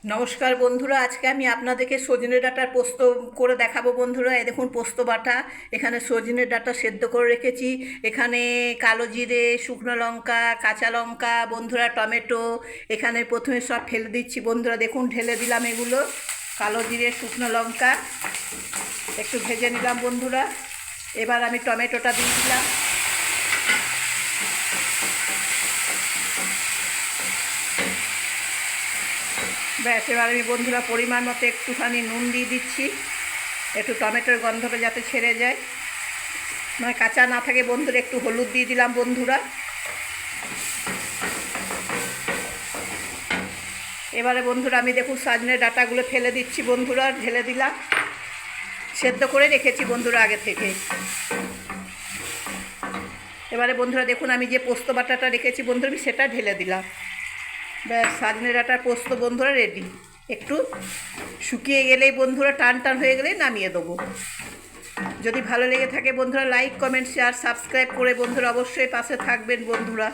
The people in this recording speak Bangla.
নমস্কার বন্ধুরা, আজকে আমি আপনাদেরকে সজনে ডাঁটার পোস্ত করে দেখাবো বন্ধুরা। এই দেখুন পোস্ত বাটা, এখানে সজনে ডাঁটা সেদ্ধ করে রেখেছি, এখানে কালো জিরে, শুকনো লঙ্কা, কাঁচা লঙ্কা, বন্ধুরা টমেটো, এখানে প্রথমে সব ফেলে দিচ্ছি বন্ধুরা। দেখুন ঢেলে দিলাম এগুলো, কালো জিরে, শুকনো লঙ্কা একটু ভেজে নিলাম বন্ধুরা। এবার আমি টমেটোটা দিয়ে দিলাম। ব্যাস, এবার আমি বন্ধুরা পরিমাণ মতো একটুখানি নুন দিয়ে দিচ্ছি, একটু টমেটোর গন্ধটা যাতে ছেড়ে যায়, মানে কাঁচা না থাকে বন্ধুরা। একটু হলুদ দিয়ে দিলাম বন্ধুরা। এবারে বন্ধুরা আমি দেখুন সজনে ডাঁটাগুলো ফেলে দিচ্ছি বন্ধুরা, ঢেলে দিলাম। সেদ্ধ করে রেখেছি বন্ধুরা আগে থেকে। এবারে বন্ধুরা দেখুন আমি যে পোস্ত বাটাটা রেখেছি বন্ধুরা, আমি সেটা ঢেলে দিলাম। ব্যাস, সজনে ডাঁটার পোস্ত বন্ধুরা রেডি। একটু শুকিয়ে গেলেই বন্ধুরা, টান টান হয়ে গেলেই নামিয়ে দেবো। যদি ভালো লেগে থাকে বন্ধুরা লাইক, কমেন্ট, শেয়ার, সাবস্ক্রাইব করে বন্ধুরা অবশ্যই পাশে থাকবেন বন্ধুরা।